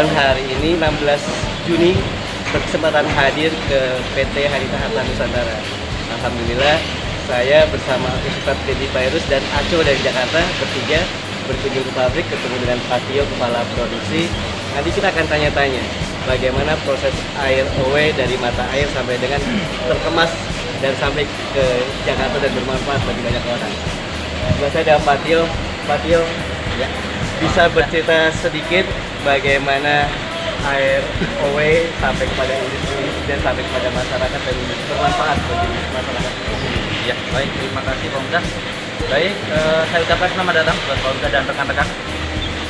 kebetulan hari ini 16 Juni berkesempatan hadir ke PT Harita Harta Nusantara. Alhamdulillah saya bersama Ustaz Dedi Virus dan Aco dari Jakarta bertiga berkunjung ke pabrik, ketemu dengan Patio, kepala produksi. Nanti kita akan tanya-tanya bagaimana proses air away dari mata air sampai dengan terkemas dan sampai ke Jakarta dan bermanfaat bagi banyak orang. Sebelah saya ada Patio. Patio, ya, bisa bercerita sedikit bagaimana air away sampai kepada industri dan sampai kepada masyarakat dan bermanfaat bagi masyarakat. Ya, baik, terima kasih Pak Umdah. Baik, saya ucapkan selamat datang buat Pak Umdah dan rekan-rekan.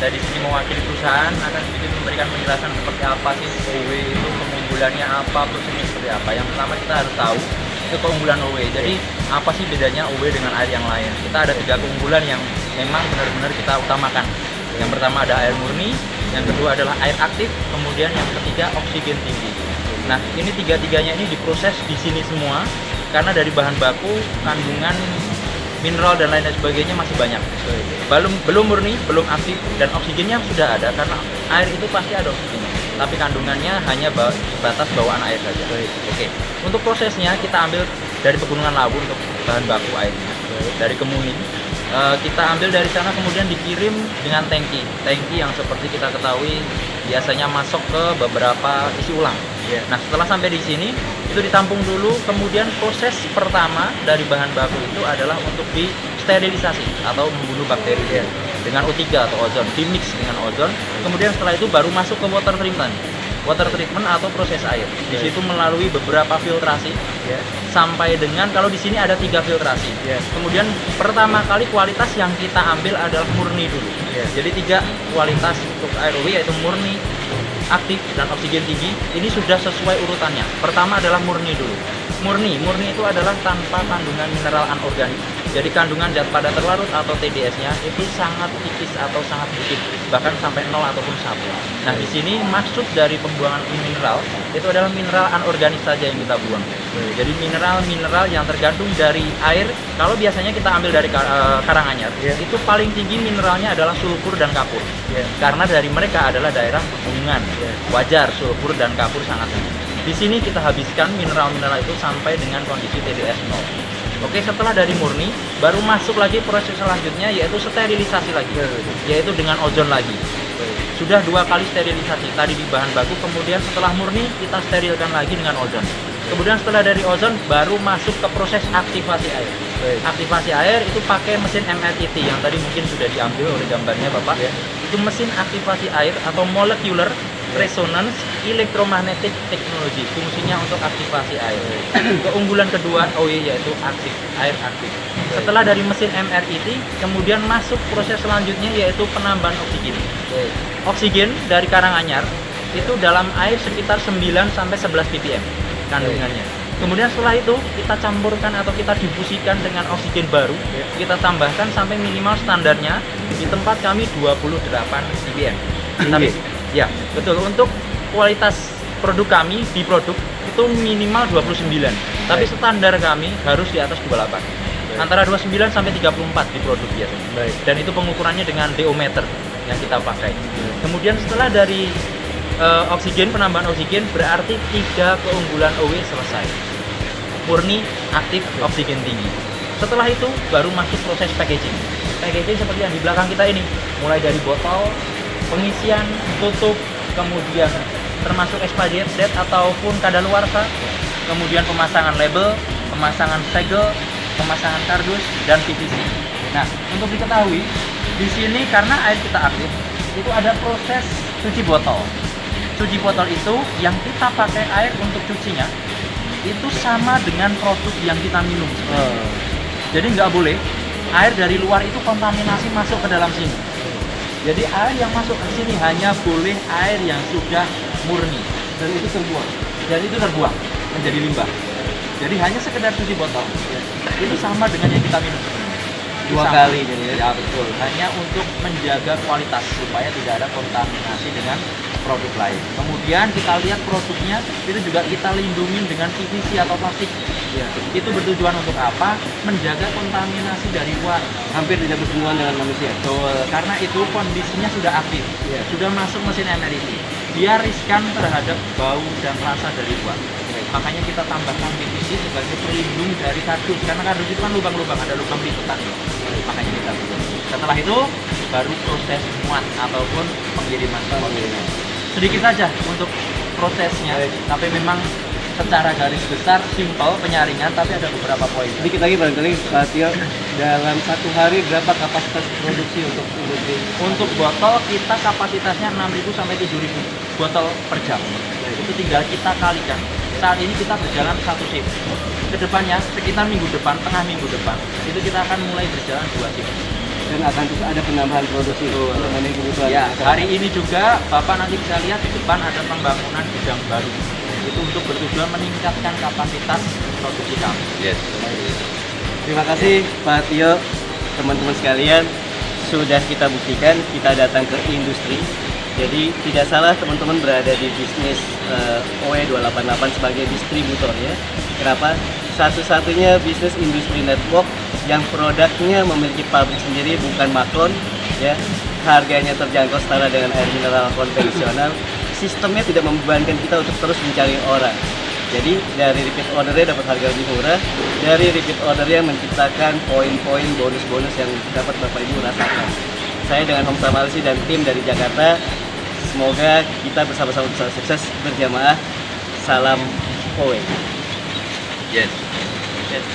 Saya di sini mewakili perusahaan akan sedikit memberikan penjelasan seperti apa sih OW itu, keunggulannya apa, prosesnya seperti apa. Yang pertama kita harus tahu itu keunggulan OW. Jadi apa sih bedanya OW dengan air yang lain? Kita ada 3 keunggulan yang memang benar-benar kita utamakan. Yang pertama ada air murni, yang kedua adalah air aktif, kemudian yang ketiga oksigen tinggi. Nah, ini 3-tiganya ini diproses di sini semua karena dari bahan baku kandungan mineral dan lain sebagainya masih banyak. Belum murni, belum aktif, dan oksigennya sudah ada karena air itu pasti ada oksigen. Tapi kandungannya hanya batas bawaan air saja. Oke. Untuk prosesnya kita ambil dari Pegunungan Lawu untuk bahan baku airnya. Dari Kemuning. Kita ambil dari sana kemudian dikirim dengan tangki yang seperti kita ketahui biasanya masuk ke beberapa isi ulang. Nah, setelah sampai di sini itu ditampung dulu, kemudian proses pertama dari bahan baku itu adalah untuk disterilisasi atau membunuh bakteri dengan O3 atau ozon, dimix dengan ozon. Kemudian setelah itu baru masuk ke water treatment atau proses air. Di situ melalui beberapa filtrasi sampai dengan, kalau di sini ada 3 filtrasi. Kemudian pertama kali kualitas yang kita ambil adalah murni dulu. Jadi 3 kualitas untuk air OW yaitu murni, aktif, dan oksigen tinggi. Ini sudah sesuai urutannya. Pertama adalah murni dulu. Murni itu adalah tanpa kandungan mineral anorganik. Jadi kandungan zat padat terlarut atau TDS-nya itu sangat tipis atau sangat sedikit, bahkan sampai 0 ataupun 1. Nah, di sini maksud dari pembuangan mineral itu adalah mineral anorganik saja yang kita buang. Jadi mineral yang tergantung dari air. Kalau biasanya kita ambil dari Karanganyar, itu paling tinggi mineralnya adalah sulfur dan kapur. Karena dari mereka adalah daerah pegunungan. Wajar sulfur dan kapur sangat tinggi. Di sini kita habiskan mineral-mineral itu sampai dengan kondisi TDS 0. Oke, setelah dari murni, baru masuk lagi proses selanjutnya yaitu sterilisasi lagi, yaitu dengan ozon lagi. Sudah 2 kali sterilisasi, tadi di bahan baku, kemudian setelah murni kita sterilkan lagi dengan ozon. Kemudian setelah dari ozon baru masuk ke proses aktivasi air. Aktivasi air itu pakai mesin MLET yang tadi mungkin sudah diambil oleh gambarnya Bapak. Itu mesin aktivasi air atau molecular resonance electromagnetic technology, fungsinya untuk aktivasi air. Keunggulan kedua OW yaitu air aktif. Setelah dari mesin MRET kemudian masuk proses selanjutnya yaitu penambahan oksigen. Oksigen dari Karanganyar itu dalam air sekitar 9-11 ppm kandungannya. Kemudian setelah itu kita campurkan atau kita difusikan dengan oksigen baru, kita tambahkan sampai minimal standarnya di tempat kami 28 ppm. Tapi ya, betul, untuk kualitas produk kami di produk itu minimal 29. Tapi standar kami harus di atas 28. Antara 29 sampai 34 di produk biasanya. Dan itu pengukurannya dengan DO meter yang kita pakai. Kemudian setelah dari oksigen, penambahan oksigen, berarti 3 keunggulan OW selesai. Murni, aktif, oksigen tinggi. Setelah itu baru masuk proses packaging. Packaging seperti yang di belakang kita ini, mulai dari botol, pengisian, tutup, kemudian termasuk expired date ataupun kadaluarsa, kemudian pemasangan label, pemasangan segel, pemasangan kardus, dan PVC. Nah, untuk diketahui, di sini karena air kita aktif, itu ada proses cuci botol. Cuci botol itu yang kita pakai air untuk cucinya, itu sama dengan produk yang kita minum. Jadi nggak boleh air dari luar itu kontaminasi masuk ke dalam sini. Jadi air yang masuk ke sini hanya boleh air yang sudah murni dan itu terbuang menjadi limbah. Jadi hanya sekedar cuci botol. Itu sama dengan yang kita minum. 2 kali jadi ya, betul. Hanya untuk menjaga kualitas supaya tidak ada kontaminasi dengan produk lain. Kemudian kita lihat produknya itu juga kita lindungi dengan PVC atau plastik. Itu bertujuan untuk apa? Menjaga kontaminasi dari luar. Hampir tidak berhubungan dengan manusia. Betul. Karena itu kondisinya sudah aktif. Sudah masuk mesin MRET. dia riskan terhadap bau dan rasa dari luar. Makanya kita tambahkan PVC sebagai pelindung dari kardus, karena kardus itu kan lubang-lubang, ada lubang liputan. Makanya kita butuh. Setelah itu baru proses muat ataupun pengiriman ke kontainer. Sedikit saja untuk prosesnya, tapi memang secara garis besar simpel penyaringan, tapi ada beberapa poin. Sedikit lagi barangkali Pak Tio, dalam satu hari berapa kapasitas produksi untuk industri? Untuk botol kita kapasitasnya 6.000 sampai 7.000 botol per jam. Itu tinggal kita kalikan. Saat ini kita berjalan satu shift. Kedepannya sekitar minggu depan, tengah minggu depan, itu kita akan mulai berjalan 2 shift. Dan akan terus ada penambahan produksi untuk memenuhi kebutuhan. Ya, hari ini juga Bapak nanti bisa lihat di depan ada pembangunan gudang baru. Itu untuk bertujuan meningkatkan kapasitas produksi kami. Yes. Terima kasih Pak Tio, teman-teman sekalian, sudah kita buktikan kita datang ke industri. Jadi tidak salah teman-teman berada di bisnis OE288 sebagai distributor ya. Kenapa? Satu-satunya bisnis industri network yang produknya memiliki pabrik sendiri, bukan makron ya. Harganya terjangkau setara dengan air mineral konvensional. Sistemnya tidak membebankan kita untuk terus mencari orang. Jadi dari repeat ordernya dapat harga lebih murah, dari repeat ordernya menciptakan poin-poin bonus-bonus yang dapat Bapak Ibu rasakan. Saya dengan Home Samalisi dan tim dari Jakarta, semoga kita bersama-sama bisa sukses berjamaah. Salam OE. Yes. Yes.